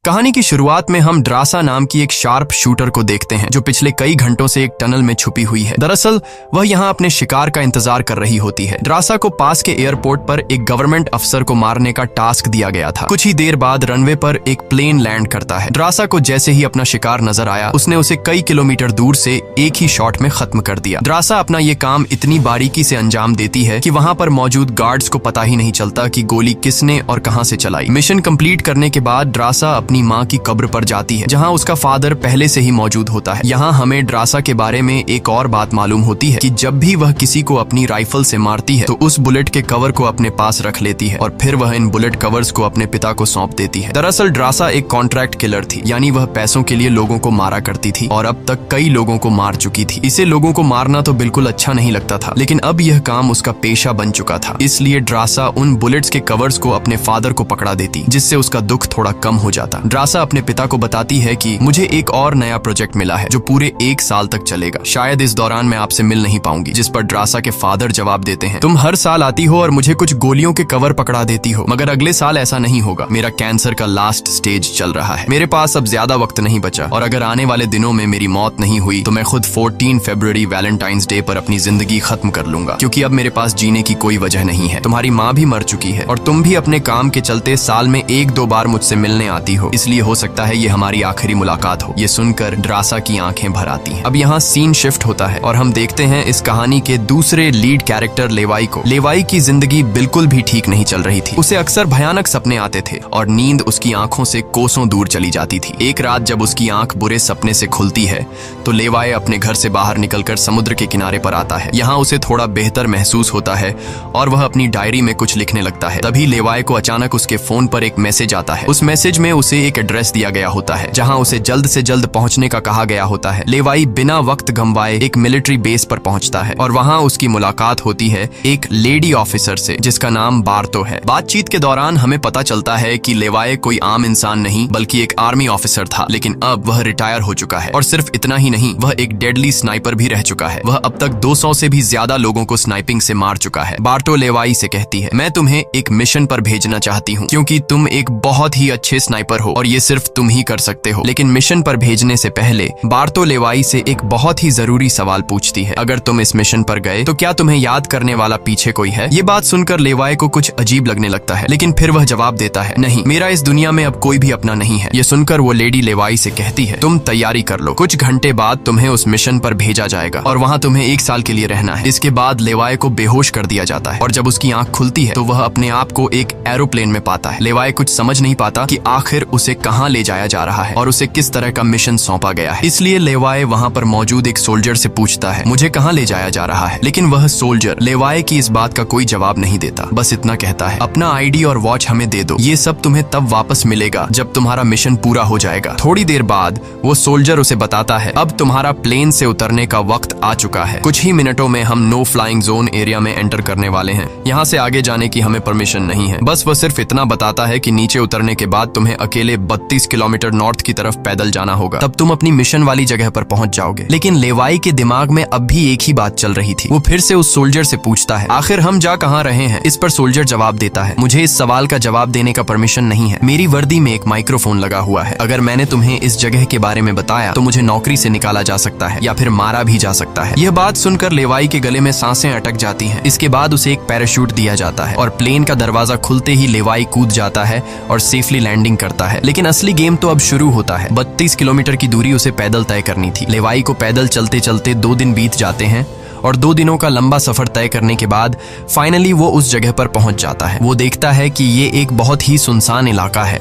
कहानी की शुरुआत में हम ड्रासा नाम की एक शार्प शूटर को देखते हैं जो पिछले कई घंटों से एक टनल में छुपी हुई है। दरअसल वह यहाँ अपने शिकार का इंतजार कर रही होती है। ड्रासा को पास के एयरपोर्ट पर एक गवर्नमेंट अफसर को मारने का टास्क दिया गया था। कुछ ही देर बाद रनवे पर एक प्लेन लैंड करता है। ड्रासा को जैसे ही अपना शिकार नजर आया उसने उसे कई किलोमीटर दूर से एक ही शॉट में खत्म कर दिया। ड्रासा अपना ये काम इतनी बारीकी से अंजाम देती है कि वहाँ पर मौजूद गार्ड्स को पता ही नहीं चलता कि गोली किसने और कहाँ से चलाई। मिशन कंप्लीट करने के बाद ड्रासा अपनी माँ की कब्र पर जाती है जहाँ उसका फादर पहले से ही मौजूद होता है। यहाँ हमें ड्रासा के बारे में एक और बात मालूम होती है कि जब भी वह किसी को अपनी राइफल से मारती है तो उस बुलेट के कवर को अपने पास रख लेती है और फिर वह इन बुलेट कवर्स को अपने पिता को सौंप देती है। दरअसल ड्रासा एक कॉन्ट्रैक्ट किलर थी, यानी वह पैसों के लिए लोगों को मारा करती थी और अब तक कई लोगों को मार चुकी थी। इसे लोगों को मारना तो बिल्कुल अच्छा नहीं लगता था, लेकिन अब यह काम उसका पेशा बन चुका था। इसलिए ड्रासा उन बुलेट्स के कवर्स को अपने फादर को पकड़ा देती, जिससे उसका दुख थोड़ा कम हो जाता। ड्रासा अपने पिता को बताती है कि मुझे एक और नया प्रोजेक्ट मिला है जो पूरे 1 साल तक चलेगा। शायद इस दौरान मैं आपसे मिल नहीं पाऊंगी। जिस पर ड्रासा के फादर जवाब देते हैं, तुम हर साल आती हो और मुझे कुछ गोलियों के कवर पकड़ा देती हो, मगर अगले साल ऐसा नहीं होगा। मेरा कैंसर का लास्ट स्टेज चल रहा है, मेरे पास अब ज्यादा वक्त नहीं बचा और अगर आने वाले दिनों में मेरी मौत नहीं हुई तो मैं खुद 14 फरवरी वैलेंटाइंस डे पर अपनी जिंदगी खत्म कर लूंगा, क्योंकि अब मेरे पास जीने की कोई वजह नहीं है। तुम्हारी माँ भी मर चुकी है और तुम भी अपने काम के चलते साल में 1-2 बार मुझसे मिलने आती हो, इसलिए हो सकता है ये हमारी आखिरी मुलाकात हो। ये सुनकर ड्रासा की आंखें भर आती हैं। अब यहाँ सीन शिफ्ट होता है और हम देखते हैं इस कहानी के दूसरे लीड कैरेक्टर लेवाई को। लेवाई की जिंदगी बिल्कुल भी ठीक नहीं चल रही थी। उसे अक्सर भयानक सपने आते थे और नींद उसकी आंखों से कोसों दूर चली जाती थी। एक रात जब उसकी आंख बुरे सपने से खुलती है तो लेवाई अपने घर से बाहर निकलकर समुद्र के किनारे पर आता है। यहाँ उसे थोड़ा बेहतर महसूस होता है और वह अपनी डायरी में कुछ लिखने लगता है। तभी लेवाई को अचानक उसके फोन पर एक मैसेज आता है। उस मैसेज में उसे एक एड्रेस दिया गया होता है जहाँ उसे जल्द से जल्द पहुंचने का कहा गया होता है। लेवाई बिना वक्त गंवाए एक मिलिट्री बेस पर पहुंचता है और वहां उसकी मुलाकात होती है एक लेडी ऑफिसर से जिसका नाम बार्तो है। बातचीत के दौरान हमें पता चलता है कि लेवाई कोई आम इंसान नहीं बल्कि एक आर्मी ऑफिसर था, लेकिन अब वह रिटायर हो चुका है। और सिर्फ इतना ही नहीं, वह एक डेडली स्नाइपर भी रह चुका है। वह अब तक 200 से भी ज्यादा लोगों को स्नाइपिंग से मार चुका है। बार्तो लेवाई से कहती है, मैं तुम्हें एक मिशन पर भेजना चाहती हूँ क्योंकि तुम एक बहुत ही अच्छे स्नाइपर हो और ये सिर्फ तुम ही कर सकते हो। लेकिन मिशन पर भेजने से पहले बार्तो लेवाई से एक बहुत ही जरूरी सवाल पूछती है, अगर तुम इस मिशन पर गए तो क्या तुम्हें याद करने वाला पीछे कोई है? ये बात सुनकर लेवाई को कुछ अजीब लगने लगता है, लेकिन फिर वह जवाब देता है, नहीं, मेरा इस दुनिया में अब कोई भी अपना नहीं है। ये सुनकर वो लेडी लेवाई से कहती है, तुम तैयारी कर लो, कुछ घंटे बाद तुम्हें उस मिशन पर भेजा जाएगा और वहाँ तुम्हें 1 साल के लिए रहना है। इसके बाद लेवाई को बेहोश कर दिया जाता है और जब उसकी आंख खुलती है तो वह अपने आप को एक एरोप्लेन में पाता है। लेवाई कुछ समझ नहीं पाता कि आखिर उसे कहाँ ले जाया जा रहा है और उसे किस तरह का मिशन सौंपा गया है। इसलिए लेवाई वहाँ पर मौजूद एक सोल्जर से पूछता है, मुझे कहाँ ले जाया जा रहा है? लेकिन वह सोल्जर लेवाई की इस बात का कोई जवाब नहीं देता, बस इतना कहता है, अपना आईडी और वॉच हमें दे दो, ये सब तुम्हें तब वापस मिलेगा जब तुम्हारा मिशन पूरा हो जाएगा। थोड़ी देर बाद वो सोल्जर उसे बताता है, अब तुम्हारा प्लेन से उतरने का वक्त आ चुका है। कुछ ही मिनटों में हम नो फ्लाइंग जोन एरिया में एंटर करने वाले हैं। यहाँ से आगे जाने की हमें परमिशन नहीं है। बस वह सिर्फ इतना बताता है कि नीचे उतरने के बाद तुम्हें अकेले 32 किलोमीटर नॉर्थ की तरफ पैदल जाना होगा, तब तुम अपनी मिशन वाली जगह पर पहुंच जाओगे। लेकिन लेवाई के दिमाग में अब भी एक ही बात चल रही थी। वो फिर से उस सोल्जर से पूछता है, आखिर हम जा कहाँ रहे हैं? इस पर सोल्जर जवाब देता है, मुझे इस सवाल का जवाब देने का परमिशन नहीं है। मेरी वर्दी में एक माइक्रोफोन लगा हुआ है। अगर मैंने तुम्हें इस जगह के बारे में बताया तो मुझे नौकरी से निकाला जा सकता है या फिर मारा भी जा सकता है। यह बात सुनकर लेवाई के गले में सांसें अटक जाती हैं। इसके बाद उसे एक पैराशूट दिया जाता है और प्लेन का दरवाजा खुलते ही लेवाई कूद जाता है और सेफली लैंडिंग करता है। लेकिन असली गेम तो अब शुरू होता है। 32 किलोमीटर की दूरी उसे पैदल तय करनी थी। लेवाई को पैदल चलते चलते 2 दिन बीत जाते हैं और 2 दिनों का लंबा सफर तय करने के बाद फाइनली वो उस जगह पर पहुंच जाता है। वो देखता है कि ये एक बहुत ही सुनसान इलाका है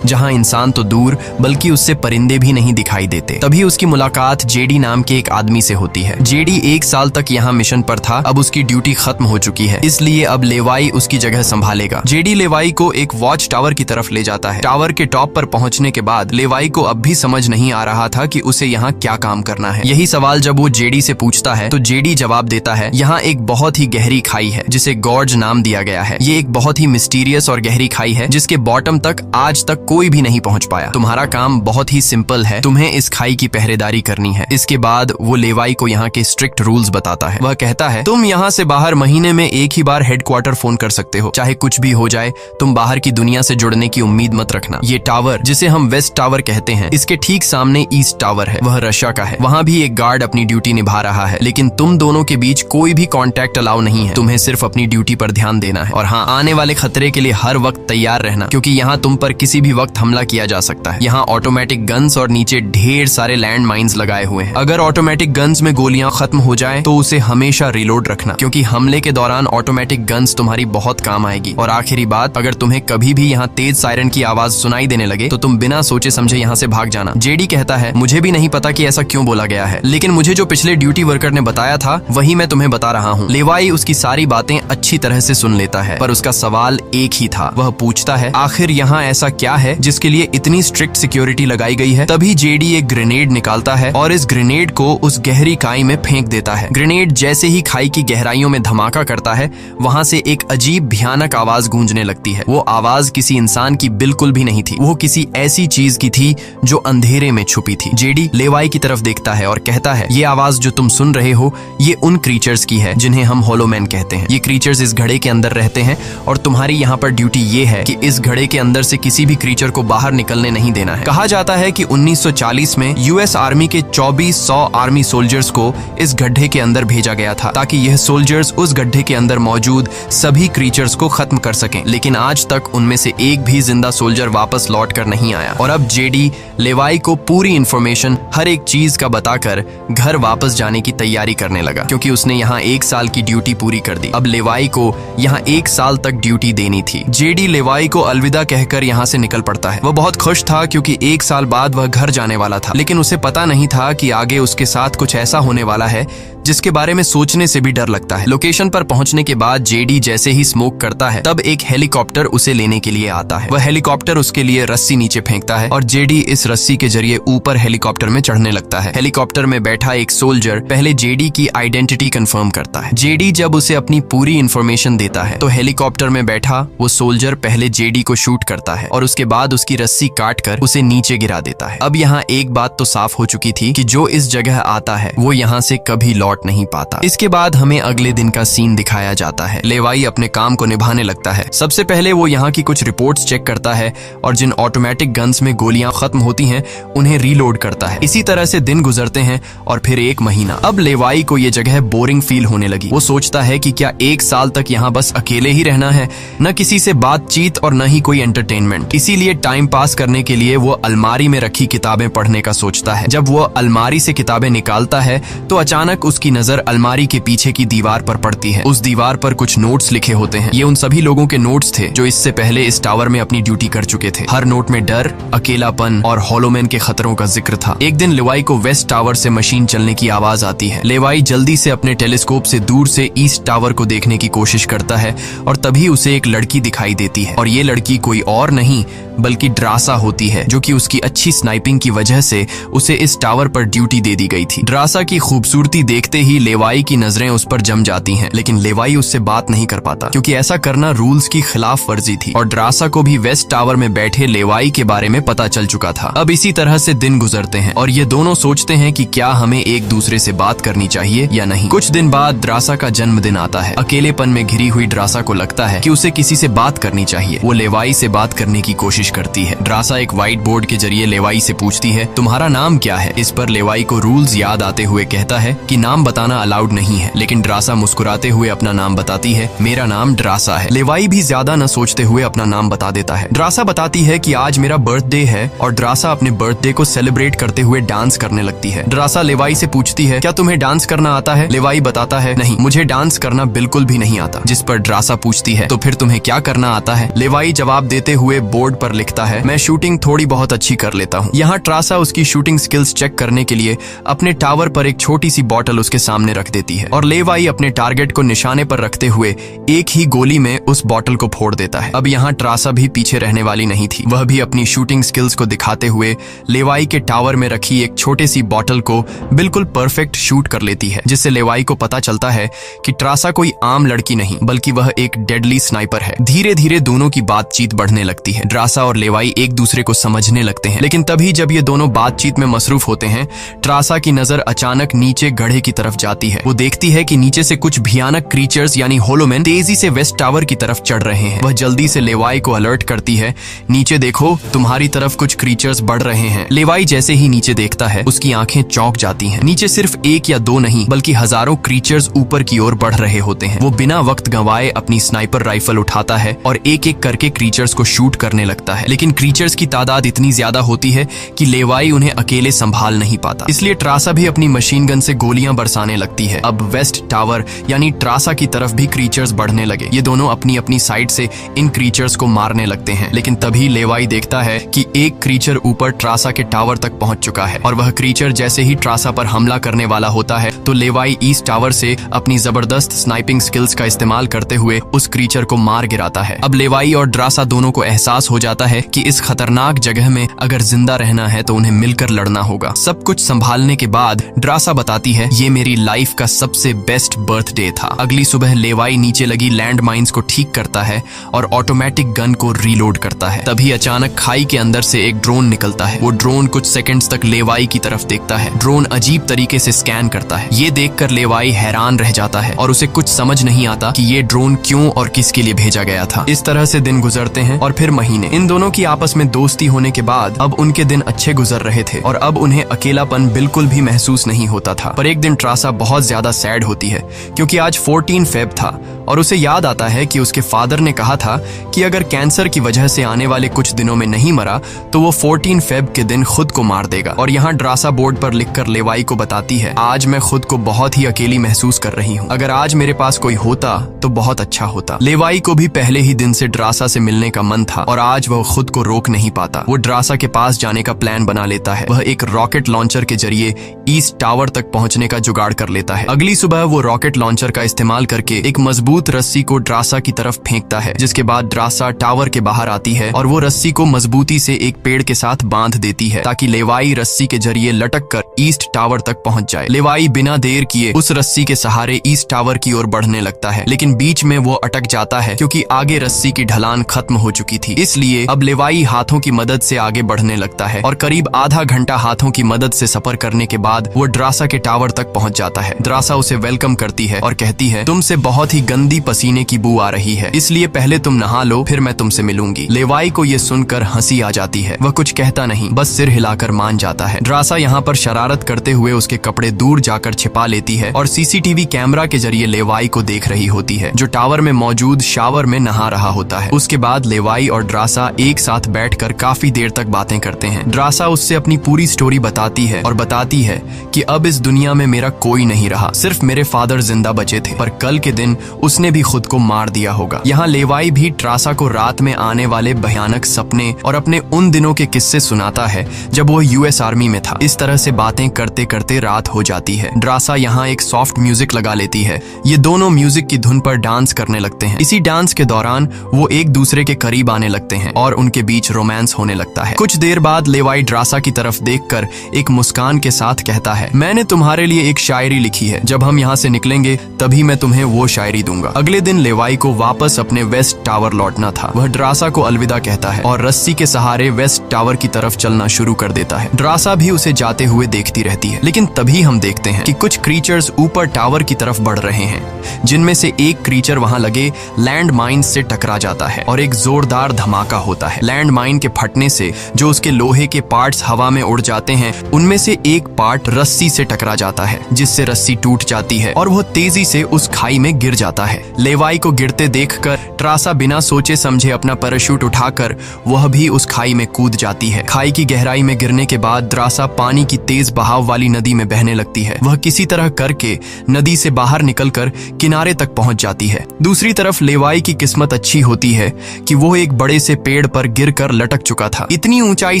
जहां इंसान तो दूर बल्कि उससे परिंदे भी नहीं दिखाई देते। तभी उसकी मुलाकात जेडी नाम के एक आदमी से होती है। जेडी 1 साल तक यहाँ मिशन पर था, अब उसकी ड्यूटी खत्म हो चुकी है, इसलिए अब लेवाई उसकी जगह संभालेगा। जेडी लेवाई को एक वॉच टावर की तरफ ले जाता है। टावर के टॉप पर पहुंचने के बाद लेवाई को अब भी समझ नहीं आ रहा था कि उसे यहाँ क्या काम करना है। यही सवाल जब वो जेडी से पूछता है तो जेडी जवाब देता है, यहाँ एक बहुत ही गहरी खाई है जिसे गॉर्ज नाम दिया गया है। ये एक बहुत ही मिस्टीरियस और गहरी खाई है जिसके बॉटम तक आज तक कोई भी नहीं पहुंच पाया। तुम्हारा काम बहुत ही सिंपल है, तुम्हें इस खाई की पहरेदारी करनी है। इसके बाद वो लेवाई को यहाँ के स्ट्रिक्ट रूल्स बताता है। वह कहता है, तुम यहाँ से बाहर महीने में एक ही बार हेडक्वार्टर फोन कर सकते हो, चाहे कुछ भी हो जाए। तुम बाहर की दुनिया से जुड़ने की उम्मीद मत रखना। ये टावर, जिसे हम वेस्ट टावर कहते हैं, इसके ठीक सामने ईस्ट टावर है, वह रशिया का है। वहाँ भी एक गार्ड अपनी ड्यूटी निभा रहा है, लेकिन तुम दोनों के बीच कोई भी कॉन्टैक्ट अलाउ नहीं है। तुम्हें सिर्फ अपनी ड्यूटी पर ध्यान देना है और हाँ, आने वाले खतरे के लिए हर वक्त तैयार रहना, क्योंकि यहाँ तुम पर किसी भी वक्त हमला किया जा सकता है। यहाँ ऑटोमेटिक गन्स और नीचे ढेर सारे लैंड माइन्स लगाए हुए हैं। अगर ऑटोमेटिक गन्स में गोलियां खत्म हो जाए तो उसे हमेशा रिलोड रखना, क्योंकि हमले के दौरान ऑटोमेटिक गन्स तुम्हारी बहुत काम आएगी। और आखिरी बात, अगर तुम्हें कभी भी यहाँ तेज सायरन की आवाज सुनाई देने लगे तो तुम बिना सोचे समझे यहाँ से भाग जाना। जेडी कहता है, मुझे भी नहीं पता कि ऐसा क्यों बोला गया है, लेकिन मुझे जो पिछले ड्यूटी वर्कर ने बताया था वही मैं तुम्हें बता रहा हूँ। लेवाई उसकी सारी बातें अच्छी तरह से सुन लेता है, पर उसका सवाल एक ही था। वह पूछता है, आखिर यहाँ ऐसा क्या है जिसके लिए इतनी स्ट्रिक्ट सिक्योरिटी लगाई गई है? तभी जेडी एक ग्रेनेड निकालता है और इस ग्रेनेड को उस गहरी खाई में फेंक देता है। ग्रेनेड जैसे ही खाई की गहराइयों में धमाका करता है, वहाँ से एक अजीब भयानक आवाज गूंजने लगती है। वो आवाज किसी इंसान की बिल्कुल भी नहीं थी, वो किसी ऐसी चीज की थी जो अंधेरे में छुपी थी। जेडी लेवाई की तरफ देखता है और कहता है, ये आवाज जो तुम सुन रहे हो, ये उन क्रीचर्स की है जिन्हें हम होलोमैन कहते हैं। ये क्रीचर्स इस घड़े के अंदर रहते हैं और तुम्हारी यहाँ पर ड्यूटी ये है कि इस घड़े के अंदर से किसी भी क्रीचर को बाहर निकलने नहीं देना है। कहा जाता है कि 1940 में यूएस आर्मी के 2400 आर्मी सोल्जर्स को इस गड्ढे के अंदर भेजा गया था, ताकि यह सोल्जर्स उस गड्ढे के अंदर मौजूद सभी क्रीचर्स को खत्म कर सकें। लेकिन आज तक उनमें से एक भी जिंदा सोल्जर वापस लौट कर नहीं आया। और अब जेडी लेवाई को पूरी इंफॉर्मेशन, हर एक चीज का बताकर घर वापस जाने की तैयारी करने लगा, क्योंकि उसने यहाँ 1 साल की ड्यूटी पूरी कर दी। अब लेवाई को यहाँ 1 साल तक ड्यूटी देनी थी। जेडी लेवाई को अलविदा कहकर यहाँ से निकल पड़ता है। वह बहुत खुश था क्योंकि 1 साल बाद वह घर जाने वाला था, लेकिन उसे पता नहीं था कि आगे उसके साथ कुछ ऐसा होने वाला है जिसके बारे में सोचने से भी डर लगता है। लोकेशन पर पहुंचने के बाद जेडी जैसे ही स्मोक करता है, तब एक हेलीकॉप्टर उसे लेने के लिए आता है। वह हेलीकॉप्टर उसके लिए रस्सी नीचे फेंकता है और जेडी इस रस्सी के जरिए ऊपर हेलीकॉप्टर में चढ़ने लगता है। हेलीकॉप्टर में बैठा एक सोल्जर पहले जेडी की आइडेंटिटी कंफर्म करता है। जेडी जब उसे अपनी पूरी इंफॉर्मेशन देता है तो हेलीकॉप्टर में बैठा वो सोल्जर पहले जेडी को शूट करता है और उसके बाद उसकी रस्सी काट कर उसे नीचे गिरा देता है। अब यहाँ एक बात तो साफ हो चुकी थी कि जो इस जगह आता है वो यहाँ से कभी लौट नहीं पाता। इसके बाद हमें अगले दिन का सीन दिखाया जाता है। लेवाई अपने काम को निभाने लगता है। सबसे पहले वो यहाँ की कुछ रिपोर्ट्स चेक करता है और जिन ऑटोमेटिक गन्स में गोलियां खत्म होती हैं उन्हें रीलोड करता है। इसी तरह से दिन गुजरते हैं और फिर 1 महीना। अब लेवाई को ये जगह बोरिंग फील होने लगी। वो सोचता है कि क्या 1 साल तक यहाँ बस अकेले ही रहना है, न किसी से बातचीत और न ही कोई एंटरटेनमेंट। इसीलिए टाइम पास करने के लिए वो अलमारी में रखी किताबें पढ़ने का सोचता है। जब वो अलमारी से किताबें निकालता है तो अचानक उसकी नजर अलमारी के पीछे की दीवार पर पड़ती है। उस दीवार पर कुछ नोट्स लिखे होते हैं। ये उन सभी लोगों के नोट्स थे जो इससे पहले इस टावर में अपनी ड्यूटी कर चुके थे। हर नोट में डर, अकेलापन और होलोमैन के खतरों का जिक्र था। एक दिन लेवाई को वेस्ट टावर से मशीन चलने की आवाज आती है। लेवाई जल्दी से अपने टेलीस्कोप से दूर से ईस्ट टावर को देखने की कोशिश करता है और तभी उसे एक लड़की दिखाई देती है और ये लड़की कोई और नहीं बल्कि ड्रासा होती है, जो कि उसकी अच्छी स्नाइपिंग की वजह से उसे इस टावर पर ड्यूटी दे दी गई थी। ड्रासा की खूबसूरती देखते ही लेवाई की नजरें उस पर जम जाती हैं, लेकिन लेवाई उससे बात नहीं कर पाता क्योंकि ऐसा करना रूल्स की खिलाफ वर्जी थी और ड्रासा को भी वेस्ट टावर में बैठे लेवाई के बारे में पता चल चुका था। अब इसी तरह से दिन गुजरते हैं और ये दोनों सोचते हैं कि क्या हमें एक दूसरे से बात करनी चाहिए या नहीं। कुछ दिन बाद ड्रासा का जन्मदिन आता है। अकेलेपन में घिरी हुई ड्रासा को लगता है कि उसे किसी से बात करनी चाहिए। वो लेवाई से बात करने की कोशिश करती है। ड्रासा एक व्हाइट बोर्ड के जरिए लेवाई से पूछती है, तुम्हारा नाम क्या है? इस पर लेवाई को रूल्स याद आते हुए कहता है कि नाम बताना अलाउड नहीं है, लेकिन ड्रासा मुस्कुराते हुए अपना नाम बताती है, मेरा नाम ड्रासा है। लेवाई भी ज्यादा न सोचते हुए अपना नाम बता देता है। ड्रासा बताती है कि आज मेरा बर्थडे है और ड्रासा अपने बर्थडे को सेलिब्रेट करते हुए डांस करने लगती है। ड्रासा लेवाई से पूछती है, क्या तुम्हें डांस करना आता है? लेवाई बताता है, नहीं, मुझे डांस करना बिल्कुल भी नहीं आता। जिस पर ड्रासा पूछती है, तो फिर तुम्हें क्या करना आता है? लेवाई जवाब देते हुए बोर्ड पर लिखता है, मैं शूटिंग थोड़ी बहुत अच्छी कर लेता हूँ। यहाँ ट्रासा उसकी शूटिंग स्किल्स चेक करने के लिए अपने टावर पर एक छोटी सी बॉटल उसके सामने रख देती है और लेवाई अपने टारगेट को निशाने पर रखते हुए एक ही गोली में उस बॉटल को फोड़ देता है। अब यहाँ ट्रासा भी पीछे रहने वाली नहीं थी। वह भी अपनी शूटिंग स्किल्स को दिखाते हुए लेवाई के टावर में रखी एक छोटे सी बॉटल को बिल्कुल परफेक्ट शूट कर लेती है, जिससे लेवाई को पता चलता है कि ट्रासा कोई आम लड़की नहीं बल्कि वह एक डेडली स्नाइपर है। धीरे धीरे दोनों की बातचीत बढ़ने लगती है। ट्रासा और लेवाई एक दूसरे को समझने लगते हैं, लेकिन तभी जब ये दोनों बातचीत में मसरूफ होते हैं, ट्रासा की नजर अचानक नीचे गड्ढे की तरफ जाती है। वो देखती है कि नीचे से कुछ भयानक क्रीचर्स यानी होलोमैन तेजी से वेस्ट टावर की तरफ चढ़ रहे हैं। वह जल्दी से लेवाई को अलर्ट करती है, नीचे देखो, तुम्हारी तरफ कुछ क्रीचर्स बढ़ रहे हैं। लेवाई जैसे ही नीचे देखता है, उसकी आंखें चौंक जाती हैं। नीचे सिर्फ एक या दो नहीं बल्कि हजारों क्रीचर्स ऊपर की ओर बढ़ रहे होते हैं। वो बिना वक्त गंवाए अपनी स्नाइपर राइफल उठाता है और एक एक करके क्रीचर्स को शूट करने लगता है, लेकिन क्रीचर्स की तादाद इतनी ज्यादा होती है कि लेवाई उन्हें अकेले संभाल नहीं पाता। इसलिए ट्रासा भी अपनी मशीन गन से गोलियां बरसाने लगती है। अब वेस्ट टावर यानी ट्रासा की तरफ भी क्रीचर्स बढ़ने लगे। ये दोनों अपनी अपनी साइड से इन क्रीचर्स को मारने लगते हैं, लेकिन तभी लेवाई देखता है कि एक क्रीचर ऊपर ट्रासा के टावर तक पहुंच चुका है और वह क्रीचर जैसे ही ट्रासा पर हमला करने वाला होता है तो लेवाई ईस्ट टावर से अपनी जबरदस्त स्नाइपिंग स्किल्स का इस्तेमाल करते हुए उस क्रीचर को मार गिराता है। अब लेवाई और ट्रासा दोनों को एहसास हो जाता है कि इस खतरनाक जगह में अगर जिंदा रहना है तो उन्हें मिलकर लड़ना होगा। सब कुछ संभालने के बाद ट्रासा बताती है, ये मेरी लाइफ का सबसे बेस्ट बर्थडे था। अगली सुबह लेवाई नीचे लगी लैंड माइंस को ठीक करता है और ऑटोमेटिक गन को रीलोड करता है। तभी अचानक खाई के अंदर से एक ड्रोन निकलता है। वो ड्रोन कुछ सेकंड्स तक लेवाई की तरफ देखता है। ड्रोन अजीब तरीके से स्कैन करता है। ये देखकर लेवाई हैरान रह जाता है और उसे कुछ समझ नहीं आता कि ये ड्रोन क्यों और किसके लिए भेजा गया था। इस तरह से दिन गुजरते हैं और फिर महीने। इन दोनों की आपस में दोस्ती होने के बाद अब उनके दिन अच्छे गुजर रहे थे और अब उन्हें अकेलापन बिल्कुल भी महसूस नहीं होता था। पर एक दिन ट्रासा बहुत ज्यादा सैड होती है क्योंकि आज 14 फेब था और उसे याद आता है कि उसके फादर ने कहा था कि अगर कैंसर की वजह से आने वाले कुछ दिनों में नहीं मरा तो वो 14 फेब के दिन खुद को मार देगा। और यहाँ ट्रासा बोर्ड पर लिखकर लेवाई को बताती है, आज मैं खुद को बहुत ही अकेली महसूस कर रही हूँ। अगर आज मेरे पास कोई होता तो बहुत अच्छा होता। लेवाई को भी पहले ही दिन से ट्रासा से मिलने का मन था और आज वह खुद को रोक नहीं पाता। वो ट्रासा के पास जाने का प्लान बना लेता है। वह एक रॉकेट लॉन्चर के जरिए ईस्ट टावर तक पहुंचने का जुगाड़ कर लेता है। अगली सुबह वो रॉकेट लॉन्चर का इस्तेमाल करके एक मजबूत रस्सी को ट्रासा की तरफ फेंकता है, जिसके बाद ट्रासा टावर के बाहर आती है और वो रस्सी को मजबूती से एक पेड़ के साथ बांध देती है ताकि लेवाई रस्सी के जरिए लटक कर ईस्ट टावर तक पहुंच जाए। लेवाई बिना देर किए उस रस्सी के सहारे ईस्ट टावर की ओर बढ़ने लगता है, लेकिन बीच में वो अटक जाता है क्योंकि आगे रस्सी की ढलान खत्म हो चुकी थी। इसलिए अब लेवाई हाथों की मदद से आगे बढ़ने लगता है और करीब आधा घंटा हाथों की मदद से सफर करने के बाद वो ट्रासा के टावर तक पहुंच जाता है। ट्रासा उसे वेलकम करती है और कहती है, तुमसे बहुत ही गंदी पसीने की बू आ रही है, इसलिए पहले तुम नहा लो, फिर मैं तुमसे मिलूंगी। लेवाई को ये सुनकर हंसी आ जाती है। वह कुछ कहता नहीं, बस सिर हिलाकर मान जाता है। ट्रासा यहाँ पर शरारत करते हुए उसके कपड़े दूर जाकर छिपा लेती है और सीसीटीवी कैमरा के जरिए लेवाई को देख रही होती है, जो टावर में मौजूद शावर में नहा रहा होता है। उसके बाद लेवाई और ट्रासा एक साथ बैठकर काफी देर तक बातें करते हैं। ट्रासा उससे अपनी पूरी स्टोरी बताती है और बताती है कि अब इस दुनिया में मेरा कोई नहीं रहा, सिर्फ मेरे फादर जिंदा बचे थे, पर कल के दिन उसने भी खुद को मार दिया होगा। यहाँ लेवाई भी ट्रासा को रात में आने वाले भयानक सपने और अपने उन दिनों के किस्से सुनाता है जब वो यूएस आर्मी में था। इस तरह से बातें करते करते रात हो जाती है। ट्रासा यहाँ एक सॉफ्ट म्यूजिक लगा लेती है। ये दोनों म्यूजिक की धुन पर डांस करने लगते हैं। इसी डांस के दौरान वो एक दूसरे के करीब आने लगते हैं और उनके बीच रोमांस होने लगता है। कुछ देर बाद लेवाई ट्रासा की तरफ देखकर एक मुस्कान के साथ कहता है, मैंने तुम्हारे लिए एक शायरी लिखी है, जब हम यहाँ से निकलेंगे तभी मैं तुम्हें वो शायरी दूंगा। अगले दिन लेवाई को वापस अपने वेस्ट टावर लौटना था। वह ट्रासा को अलविदा कहता है और रस्सी के सहारे वेस्ट टावर की तरफ चलना शुरू कर देता है। ट्रासा भी उसे जाते हुए देखती रहती है, लेकिन तभी हम देखते हैं कि कुछ क्रीचर्स ऊपर टावर की तरफ बढ़ रहे हैं, जिनमें से एक क्रीचर वहां लगे लैंड माइन से टकरा जाता है और एक जोरदार धमाका होता है। लैंड माइन के फटने से जो उसके लोहे के पार्ट्स हवा में उड़ जाते हैं, उनमें से एक पार्ट रस्सी से टकरा जाता है, जिससे रस्सी टूट जाती है और वह तेजी से उस खाई में गिर जाता है। है। लेवाई को गिरते देखकर ट्रासा बिना सोचे समझे अपना पैराशूट उठाकर वह भी उस खाई में कूद जाती है। खाई की गहराई में गिरने के बाद द्रासा पानी की तेज बहाव वाली नदी में बहने लगती है। वह किसी तरह करके नदी से बाहर निकलकर किनारे तक पहुंच जाती है। दूसरी तरफ लेवाई की किस्मत अच्छी होती है कि वो एक बड़े से पेड़ पर गिरकर लटक चुका था। इतनी ऊंचाई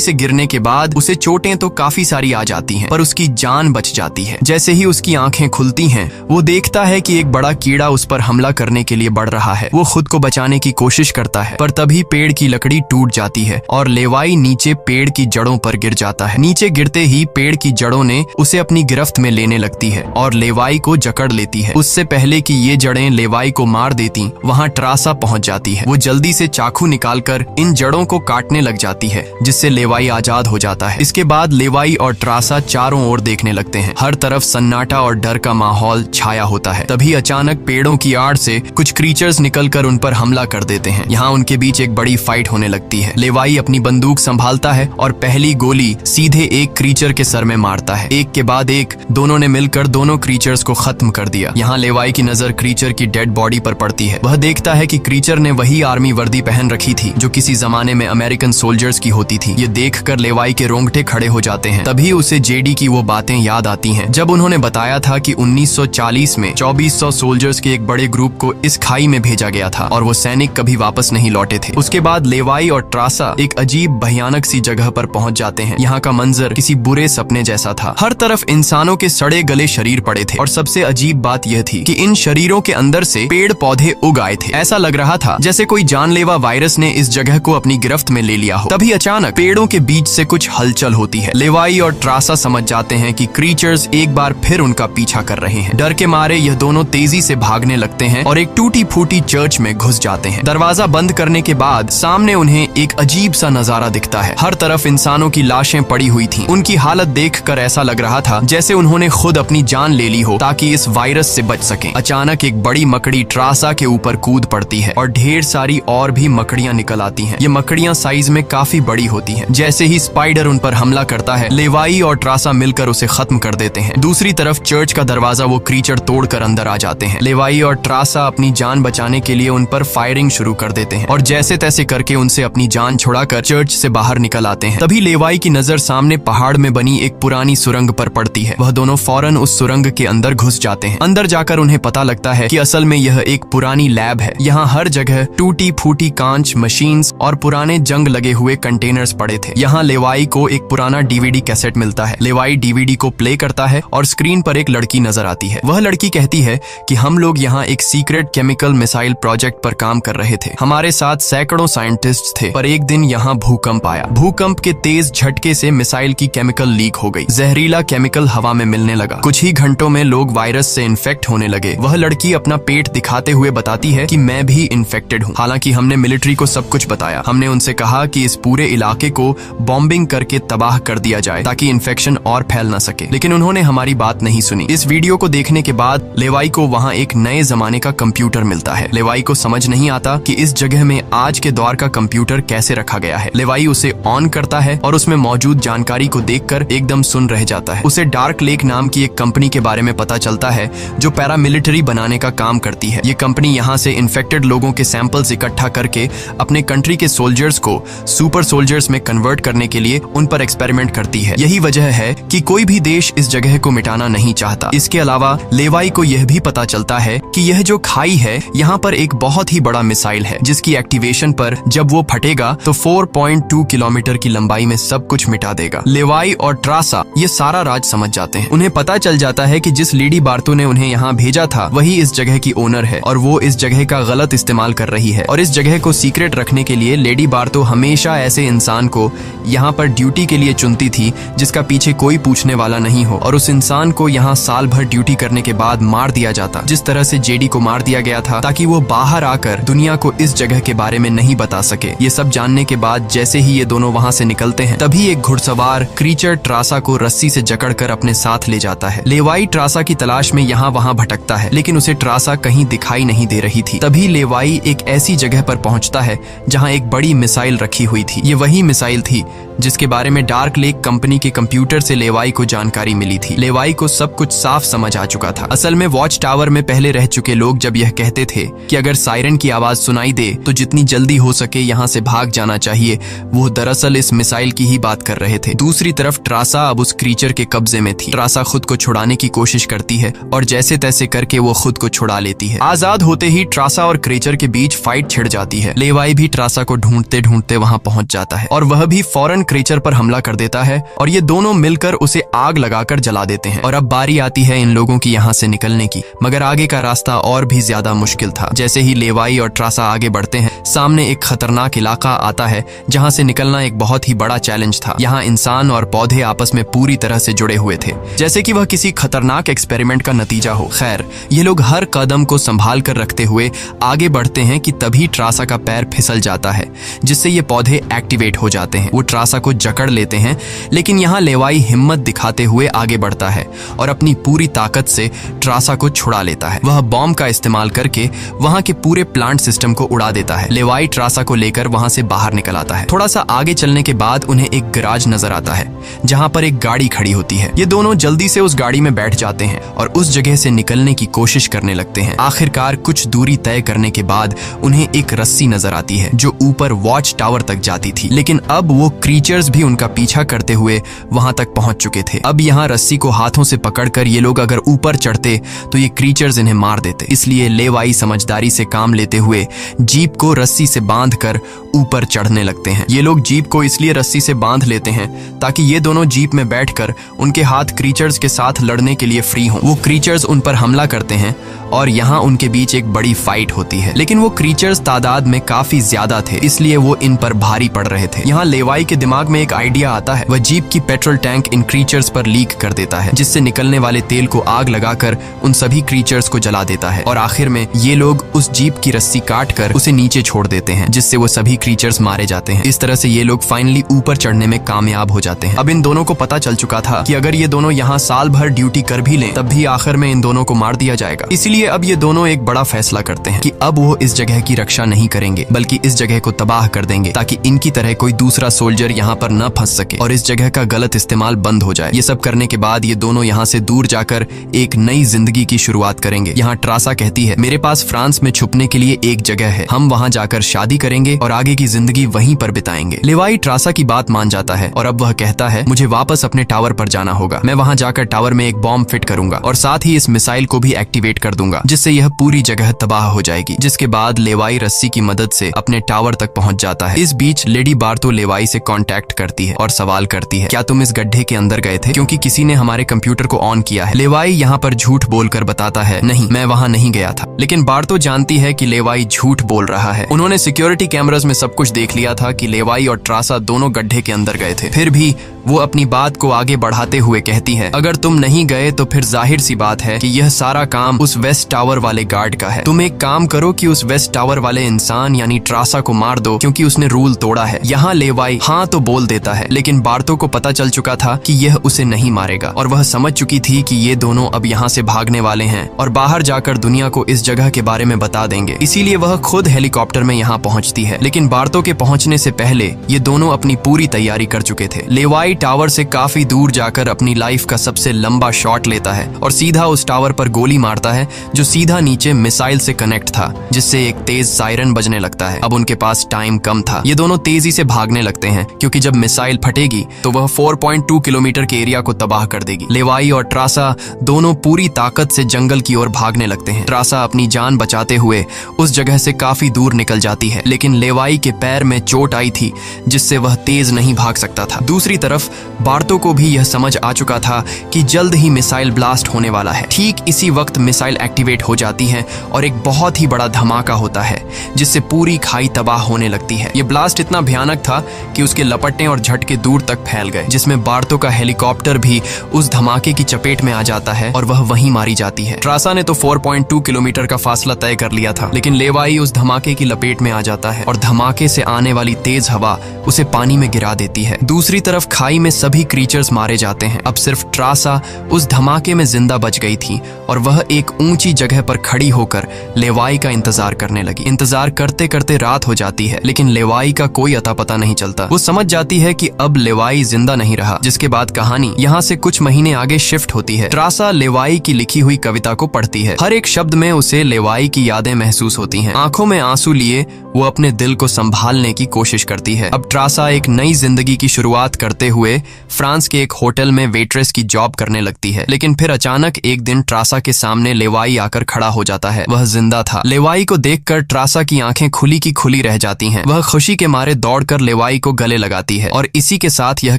से गिरने के बाद उसे चोटें तो काफी सारी आ जाती हैं, पर उसकी जान बच जाती है। जैसे ही उसकी आंखें खुलती हैं, वो देखता है कि एक बड़ा कीड़ा उस पर हमला करने के लिए बढ़ रहा है। वो खुद को बचाने की कोशिश करता है, पर तभी पेड़ की लकड़ी टूट जाती है और लेवाई नीचे पेड़ की जड़ों पर गिर जाता है। नीचे गिरते ही पेड़ की जड़ों ने उसे अपनी गिरफ्त में लेने लगती है और लेवाई को जकड़ लेती है। उससे पहले कि ये जड़ें लेवाई को मार देती, वहाँ ट्रासा पहुंच जाती है। वो जल्दी से चाकू निकालकर इन जड़ों को काटने लग जाती है, जिससे लेवाई आजाद हो जाता है। इसके बाद लेवाई और ट्रासा चारों ओर देखने लगते हैं। हर तरफ सन्नाटा और डर का माहौल छाया होता है। तभी अचानक पेड़ों की आड़ से कुछ क्रीचर्स निकलकर उन पर हमला कर देते हैं। यहाँ उनके बीच एक बड़ी फाइट होने लगती है। लेवाई अपनी बंदूक संभालता है और पहली गोली सीधे एक क्रीचर के सर में मारता है। एक के बाद एक दोनों ने मिलकर दोनों क्रीचर्स को खत्म कर दिया। यहाँ लेवाई की नजर क्रीचर की डेड बॉडी पर पड़ती है। वह देखता है कि क्रीचर ने वही आर्मी वर्दी पहन रखी थी जो किसी जमाने में अमेरिकन सोल्जर्स की होती थी। ये देखकर लेवाई के रोंगटे खड़े हो जाते हैं। तभी उसे जेडी की वो बातें याद आती हैं जब उन्होंने बताया था कि 1940 में 2400 सोल्जर्स के एक बड़े ग्रुप को इस खाई में भेजा गया था और वो सैनिक कभी वापस नहीं लौटे थे। उसके बाद लेवाई और ट्रासा एक अजीब भयानक सी जगह पर पहुंच जाते हैं। यहाँ का मंजर किसी बुरे सपने जैसा था। हर तरफ इंसानों के सड़े गले शरीर पड़े थे और सबसे अजीब बात यह थी कि इन शरीरों के अंदर से पेड़ पौधे उग आए थे। ऐसा लग रहा था जैसे कोई जानलेवा वायरस ने इस जगह को अपनी गिरफ्त में ले लिया हो। तभी अचानक पेड़ों के बीच से कुछ हलचल होती है। लेवाई और ट्रासा समझ जाते हैं कि क्रीचर्स एक बार फिर उनका पीछा कर रहे हैं। डर के मारे यह दोनों तेजी से भागने लगते हैं और एक टूटी फूटी चर्च में घुस जाते हैं। दरवाजा बंद करने के बाद सामने उन्हें एक अजीब सा नजारा दिखता है। हर तरफ इंसानों की लाशें पड़ी हुई थीं। उनकी हालत देखकर ऐसा लग रहा था जैसे उन्होंने खुद अपनी जान ले ली हो ताकि इस वायरस से बच सकें। अचानक एक बड़ी मकड़ी ट्रासा के ऊपर कूद पड़ती है और ढेर सारी और भी मकड़ियां निकल आती हैं। ये मकड़ियां साइज में काफी बड़ी होती हैं। जैसे ही स्पाइडर उन पर हमला करता है, लेवाई और ट्रासा मिलकर उसे खत्म कर देते हैं। दूसरी तरफ चर्च का दरवाजा वो क्रीचर तोड़कर अंदर आ जाते हैं। लेवाई और ट्रासा अपनी जान बचाने के लिए उन पर फायरिंग शुरू कर देते हैं और जैसे तैसे करके उनसे अपनी जान छुड़ाकर चर्च से बाहर निकल आते हैं। तभी लेवाई की नजर सामने पहाड़ में बनी एक पुरानी सुरंग पर पड़ती है। वह दोनों फौरन उस सुरंग के अंदर घुस जाते हैं। अंदर जाकर उन्हें पता लगता है कि असल में यह एक पुरानी लैब है। यहाँ हर जगह टूटी फूटी कांच, मशीन्स और पुराने जंग लगे हुए कंटेनर्स पड़े थे। यहाँ लेवाई को एक पुराना डीवीडी कैसेट मिलता है। लेवाई डीवीडी को प्ले करता है और स्क्रीन पर एक लड़की नजर आती है। वह लड़की कहती है कि हम लोग यहाँ एक सीक्रेट केमिकल मिसाइल प्रोजेक्ट पर काम कर रहे थे। हमारे साथ सैकड़ों साइंटिस्ट थे, पर एक दिन यहाँ भूकंप आया। भूकंप के तेज झटके से मिसाइल की केमिकल लीक हो गई। जहरीला केमिकल हवा में मिलने लगा। कुछ ही घंटों में लोग वायरस से इन्फेक्ट होने लगे। वह लड़की अपना पेट दिखाते हुए बताती है कि मैं भी इन्फेक्टेड हूँ। हालांकि हमने मिलिट्री को सब कुछ बताया। हमने उनसे कहा कि इस पूरे इलाके को बॉम्बिंग करके तबाह कर दिया जाए ताकि इन्फेक्शन और फैल न सके, लेकिन उन्होंने हमारी बात नहीं सुनी। इस वीडियो को देखने के बाद लेवाई को वहाँ एक नए जमाने का कंप्यूटर मिलता है। लेवाई को समझ नहीं आता कि इस जगह में आज के दौर का कंप्यूटर कैसे रखा गया है। लेवाई उसे ऑन करता है और उसमें मौजूद जानकारी को देखकर एकदम सुन रह जाता है। उसे डार्क लेक नाम की एक कंपनी के बारे में पता चलता है जो पैरामिलिट्री बनाने का काम करती है। ये कंपनी यहाँ से इन्फेक्टेड लोगों के सैंपल्स इकट्ठा करके अपने कंट्री के सोल्जर्स को सुपर सोल्जर्स में कन्वर्ट करने के लिए उन पर एक्सपेरिमेंट करती है। यही वजह है कि कोई भी देश इस जगह को मिटाना नहीं चाहता। इसके अलावा लेवाई को यह भी पता चलता है कि यह जो खाई है, यहाँ पर एक बहुत ही बड़ा मिसाइल है जिसकी एक्टिवेशन पर जब वो फटेगा तो 4.2 किलोमीटर की लंबाई में सब कुछ मिटा देगा। लेवाई और ट्रासा ये सारा राज समझ जाते हैं। उन्हें पता चल जाता है कि जिस लेडी बार्तो ने उन्हें यहाँ भेजा था वही इस जगह की ओनर है और वो इस जगह का गलत इस्तेमाल कर रही है। और इस जगह को सीक्रेट रखने के लिए लेडी बार्तो हमेशा ऐसे इंसान को यहाँ पर ड्यूटी के लिए चुनती थी जिसका पीछे कोई पूछने वाला नहीं हो, और उस इंसान को यहाँ साल भर ड्यूटी करने के बाद मार दिया जाता, जिस तरह से जेडी को मार दिया गया था ताकि वो बाहर आकर दुनिया को इस जगह के बारे में नहीं बता सके। ये सब जानने के बाद जैसे ही ये दोनों वहाँ से निकलते हैं, तभी एक घुड़सवार क्रीचर ट्रासा को रस्सी से जकड़कर अपने साथ ले जाता है। लेवाई ट्रासा की तलाश में यहाँ वहाँ भटकता है, लेकिन उसे ट्रासा कहीं दिखाई नहीं दे रही थी। तभी लेवाई एक ऐसी जगह पर पहुंचता है जहाँ एक बड़ी मिसाइल रखी हुई थी। ये वही मिसाइल थी जिसके बारे में डार्क लेक कंपनी के कंप्यूटर से लेवाई को जानकारी मिली थी। लेवाई को सब कुछ साफ समझ आ चुका था। असल में वॉच टावर में पहले रह चुके लोग जब यह कहते थे कि अगर सायरन की आवाज सुनाई दे तो जितनी जल्दी हो सके यहाँ से भाग जाना चाहिए, वो दरअसल इस मिसाइल की ही बात कर रहे थे। दूसरी तरफ ट्रासा अब उस क्रीचर के कब्जे में थी। ट्रासा खुद को छुड़ाने की कोशिश करती है और जैसे तैसे करके वो खुद को छुड़ा लेती है। आजाद होते ही ट्रासा और क्रीचर के बीच फाइट छिड़ जाती है। लेवाई भी ट्रासा को ढूंढते ढूंढते वहां पहुंच जाता है और वह भी फौरन क्रीचर पर हमला कर देता है और ये दोनों मिलकर उसे आग लगाकर जला देते हैं। और अब बारी आती है इन लोगों की यहाँ से निकलने की, मगर आगे का रास्ता और भी ज्यादा मुश्किल था। जैसे ही लेवाई और ट्रासा आगे बढ़ते हैं, सामने एक खतरनाक इलाका आता है जहाँ से निकलना एक बहुत ही बड़ा चैलेंज था। यहाँ इंसान और पौधे आपस में पूरी तरह से जुड़े हुए थे, जैसे कि वह किसी खतरनाक एक्सपेरिमेंट का नतीजा हो। खैर, ये लोग हर कदम को संभाल कर रखते हुए आगे बढ़ते हैं कि तभी ट्रासा का पैर फिसल जाता है, जिससे ये पौधे एक्टिवेट हो जाते हैं। वो ट्रासा को जकड़ लेते हैं, लेकिन यहाँ लेवाई हिम्मत दिखाते हुए आगे बढ़ता है और अपनी पूरी ताकत से ट्रासा को छुड़ा लेता है। वह बॉम्ब का इस्तेमाल करके वहां के पूरे प्लांट सिस्टम को उड़ा देता है। लेवाई ट्रासा को लेकर वहां से बाहर निकल आता है। थोड़ा सा आगे चलने के बाद उन्हें एक गैराज नजर आता है जहां पर एक गाड़ी खड़ी होती है। ये दोनों जल्दी से उस गाड़ी में बैठ जाते हैं और उस जगह से निकलने की कोशिश करने लगते हैं। आखिरकार कुछ दूरी तय करने के बाद उन्हें एक रस्सी नजर आती है जो ऊपर वॉच टावर तक जाती थी, लेकिन अब वो क्रीचर्स भी उनका पीछा करते हुए वहां तक पहुंच चुके थे। अब यहाँ रस्सी को हाथों से पकड़कर ये लोग अगर ऊपर चढ़ते तो ये क्रीचर्स इन्हें मार देते। इसलिए लेवाई समझदारी से काम लेते हुए जीप को रस्सी से बांधकर ऊपर चढ़ने लगते हैं। ये लोग जीप को इसलिए रस्सी से बांध लेते हैं ताकि ये दोनों जीप में बैठकर उनके हाथ क्रीचर्स के साथ लड़ने के लिए फ्री हों। वो क्रीचर्स उन पर हमला करते हैं और यहाँ उनके बीच एक बड़ी फाइट होती है, लेकिन वो क्रीचर्स तादाद में काफी ज्यादा थे, इसलिए वो इन पर भारी पड़ रहे थे। यहाँ लेवाई के दिमाग में एक आइडिया आता है। वह जीप की पेट्रोल टैंक इन क्रीचर्स पर लीक कर देता है, जिससे निकलने वाले तेल को आग लगाकर उन सभी क्रीचर्स को जला देता है और आखिर में ये लोग उस जीप की रस्सी काट कर उसे नीचे छोड़ देते हैं, जिससे वो सभी क्रीचर्स मारे जाते हैं। इस तरह से ये लोग फाइनली ऊपर चढ़ने में कामयाब हो जाते हैं। अब इन दोनों को पता चल चुका था कि अगर ये दोनों यहाँ साल भर ड्यूटी कर भी लें तब भी आखिर में इन दोनों को मार दिया जाएगा। इसलिए अब ये दोनों एक बड़ा फैसला करते हैं कि अब वो इस जगह की रक्षा नहीं करेंगे, बल्कि इस जगह को तबाह कर देंगे ताकि इनकी तरह कोई दूसरा सोल्जर यहाँ पर न फंस सके और इस जगह का गलत इस्तेमाल बंद हो जाए। ये सब करने के बाद ये दोनों यहाँ से दूर जाकर एक नई जिंदगी की शुरुआत करेंगे। यहाँ ट्रासा कहती है, मेरे पास फ्रांस में छुपने के लिए एक जगह है, हम वहाँ जाकर शादी करेंगे और आगे की जिंदगी वहीं पर बिताएंगे। लेवाई ट्रासा की बात मान जाता है और अब वह कहता है, मुझे वापस अपने टावर पर जाना होगा। मैं वहाँ जाकर टावर में एक बॉम्ब फिट करूंगा और साथ ही इस मिसाइल को भी एक्टिवेट कर दूंगा, जिससे यह पूरी जगह तबाह हो जाएगी। जिसके बाद लेवाई रस्सी की मदद से अपने टावर तक पहुंच जाता है। इस बीच लेडी बार्तो लेवाई से कांटेक्ट करती है और सवाल करती है, क्या तुम इस गड्ढे के अंदर गए थे, क्योंकि किसी ने हमारे कंप्यूटर को ऑन किया है। लेवाई यहाँ पर झूठ बोलकर बताता है, नहीं, मैं वहाँ नहीं गया था। लेकिन बार्तो जानती है कि लेवाई झूठ बोल रहा है। उन्होंने सिक्योरिटी कैमरास में सब कुछ देख लिया था कि लेवाई और ट्रासा दोनों गड्ढे के अंदर गए थे। फिर भी वो अपनी बात को आगे बढ़ाते हुए कहती है, अगर तुम नहीं गए तो फिर जाहिर सी बात है कि यह सारा काम उस वेस्ट टावर वाले गार्ड का है। तुम एक काम करो कि उस वेस्ट टावर वाले इंसान यानी ट्रासा को मार दो, क्योंकि उसने रूल तोड़ा है। यहाँ लेवाई हाँ तो बोल देता है, लेकिन बार्तो को पता चल चुका था कि यह उसे नहीं मारेगा और वह समझ चुकी थी कि ये दोनों अब यहाँ से भागने वाले हैं और बाहर जाकर दुनिया को इस जगह के बारे में बता देंगे। इसीलिए वह खुद हेलीकॉप्टर में यहाँ पहुँचती है। लेकिन बार्तो के पहुँचने से पहले ये दोनों अपनी पूरी तैयारी कर चुके थे। लेवाई टावर से काफी दूर जाकर अपनी लाइफ का सबसे लंबा शॉट लेता है और सीधा उस टावर पर गोली मारता है जो सीधा नीचे मिसाइल से कनेक्ट था, जिससे एक तेज सायरन बजने लगता है। अब उनके पास टाइम कम था। ये दोनों तेजी से भागने लगते हैं क्योंकि जब मिसाइल फटेगी तो वह 4.2 किलोमीटर के एरिया को तबाह कर देगी। लेवाई और ट्रासा दोनों पूरी ताकत से जंगल की ओर भागने लगते हैं। ट्रासा अपनी जान बचाते हुए उस जगह से काफी दूर निकल जाती है, लेकिन लेवाई के पैर में चोट आई थी जिससे वह तेज नहीं भाग सकता था। दूसरी तरफ बार्तो को भी यह समझ आ चुका था कि जल्द ही मिसाइल ब्लास्ट होने वाला है। ठीक इसी वक्त मिसाइल एक्टिवेट हो जाती है और एक बहुत ही बड़ा धमाका होता है जिससे पूरी खाई तबाह होने लगती है। ये ब्लास्ट इतना भयानक था कि उसके लपटने और झटके दूर तक फैल गए, जिसमें बार्तो का हेलीकॉप्टर भी उस धमाके की चपेट में आ जाता है और वह वहीं मारी जाती है। ट्रासा ने तो 4.2 किलोमीटर का फासला तय कर लिया था, लेकिन लेवाई उस धमाके की लपेट में आ जाता है और धमाके से आने वाली तेज हवा उसे पानी में गिरा देती है। दूसरी तरफ खाई में सभी क्रीचर्स मारे जाते हैं। अब सिर्फ ट्रासा उस धमाके में जिंदा बच गई थी और वह एक ऊंची जगह पर खड़ी होकर लेवाई का इंतजार करने लगी। इंतजार करते करते रात हो जाती है, लेकिन लेवाई का कोई अता पता नहीं चलता। वो समझ जाती है कि अब लेवाई जिंदा नहीं रहा, जिसके बाद कहानी यहाँ से कुछ महीने आगे शिफ्ट होती है। ट्रासा लेवाई की लिखी हुई कविता को पढ़ती है। हर एक एक शब्द में उसे लेवाई की यादें महसूस होती हैं। आंखों में आंसू लिए वो अपने दिल को संभालने की कोशिश करती है। अब ट्रासा एक नई जिंदगी की शुरुआत करते हुए फ्रांस के एक होटल में वेट्रेस की जॉब करने लगती है। लेकिन फिर अचानक एक दिन ट्रासा के सामने लेवाई आकर खड़ा हो जाता है। वह जिंदा था। लेवाई को देखकर ट्रासा की आंखें खुली की खुली रह जाती हैं। वह खुशी के मारे दौड़कर लेवाई को गले लगाती है और इसी के साथ यह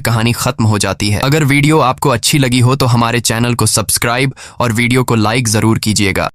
कहानी खत्म हो जाती है। अगर वीडियो आपको अच्छी लगी हो तो हमारे चैनल को सब्सक्राइब और वीडियो को लाइक जरूर कीजिएगा।